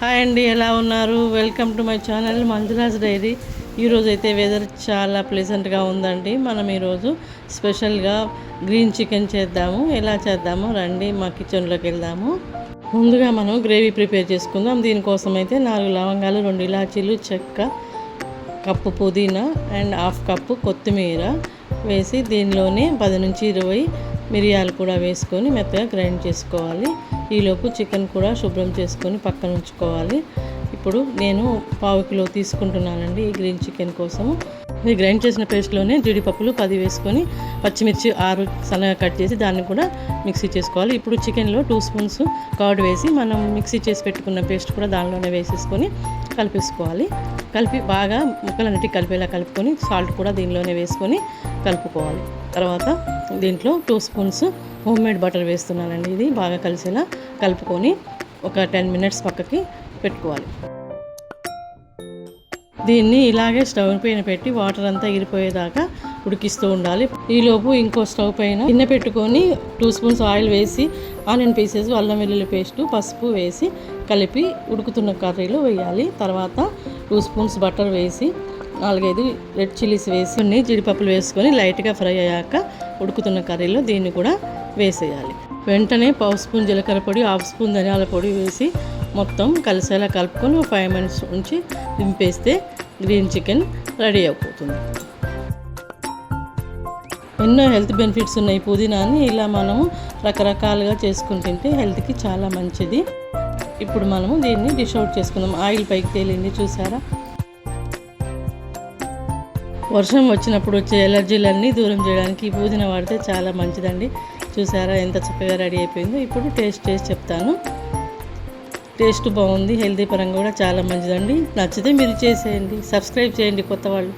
Hi అండి, ఎలా ఉన్నారు? Welcome to my channel Manjula's diary. ఈరోజు అయితే వెదర్ చాలా ప్లెజెంట్గా ఉందండి. మనం ఈరోజు స్పెషల్గా గ్రీన్ చికెన్ చేద్దాము. ఎలా చేద్దామో రండి, మా కిచెన్లోకి వెళ్దాము. ముందుగా మనం గ్రేవీ ప్రిపేర్ చేసుకుందాం. దీనికోసం అయితే 4 లవంగాలు, 2 ఇలాచీలు, చెక్క, కప్పు పుదీనా అండ్ హాఫ్ కప్పు కొత్తిమీర వేసి దీనిలోనే 10 నుంచి 20 మిరియాలు కూడా వేసుకొని మెత్తగా గ్రైండ్ చేసుకోవాలి. ఈలోపు చికెన్ కూడా శుభ్రం చేసుకొని పక్కన ఉంచుకోవాలి. ఇప్పుడు నేను 1/2 కిలో తీసుకుంటున్నానండి ఈ గ్రీన్ చికెన్ కోసము. ఇది గ్రైండ్ చేసిన పేస్ట్లోనే జీడిపప్పులు 10 వేసుకొని పచ్చిమిర్చి 6 సన్నగా కట్ చేసి దాన్ని కూడా మిక్సీ చేసుకోవాలి. ఇప్పుడు చికెన్లో 2 స్పూన్స్ కర్డ్ వేసి మనం మిక్సీ చేసి పెట్టుకున్న పేస్ట్ కూడా దానిలోనే వేసేసుకొని కలిపేసుకోవాలి. కలిపి బాగా ముక్కలన్నిటి కలిపేలా కలుపుకొని సాల్ట్ కూడా దీనిలోనే వేసుకొని కలుపుకోవాలి. తర్వాత దీంట్లో 2 స్పూన్స్ హోమ్ మేడ్ బటర్ వేస్తున్నానండి. ఇది బాగా కలిసేలా కలుపుకొని ఒక 10 మినిట్స్ పక్కకి పెట్టుకోవాలి. దీన్ని ఇలాగే స్టవ్ పైన పెట్టి వాటర్ అంతా ఎగిరిపోయేదాకా ఉడికిస్తూ ఉండాలి. ఈలోపు ఇంకో స్టవ్ పైన గిన్నె పెట్టుకొని 2 స్పూన్స్ ఆయిల్ వేసి ఆనియన్ పీసెస్, అల్లం వెల్లుల్లి పేస్టు, పసుపు వేసి కలిపి ఉడుకుతున్న కర్రీలో వేయాలి. తర్వాత 2 స్పూన్స్ బటర్ వేసి 4-5 రెడ్ చిల్లీస్ వేసి జీడిపప్పులు వేసుకొని లైట్గా ఫ్రై అయ్యాక ఉడుకుతున్న కర్రీలో దీన్ని కూడా వేసేయాలి. వెంటనే 1/2 స్పూన్ జీలకర్ర పొడి, 1/2 స్పూన్ ధనియాల పొడి వేసి మొత్తం కలిసేలా కలుపుకొని 5 మినిట్స్ ఉంచి దింపేస్తే గ్రీన్ చికెన్ రెడీ అయిపోతుంది. ఎన్నో హెల్త్ బెనిఫిట్స్ ఉన్నాయి. పుదీనాని ఇలా మనము రకరకాలుగా చేసుకుని తింటే హెల్త్కి చాలా మంచిది. ఇప్పుడు మనము దీన్ని డిష్ అవుట్ చేసుకుందాం. ఆయిల్ పైకి తేలింది చూసారా? వర్షం వచ్చినప్పుడు వచ్చే ఎలర్జీలన్నీ దూరం చేయడానికి పుదీనా వాడితే చాలా మంచిదండి. చూసారా ఎంత చక్కగా రెడీ అయిపోయిందో. ఇప్పుడు టేస్ట్ చేసి చెప్తాను. టేస్ట్ బాగుంది, హెల్తీ పరంగా కూడా చాలా మంచిదండి. నచ్చితే మీరు చేసేయండి, సబ్స్క్రైబ్ చేయండి కొత్త వాళ్ళు.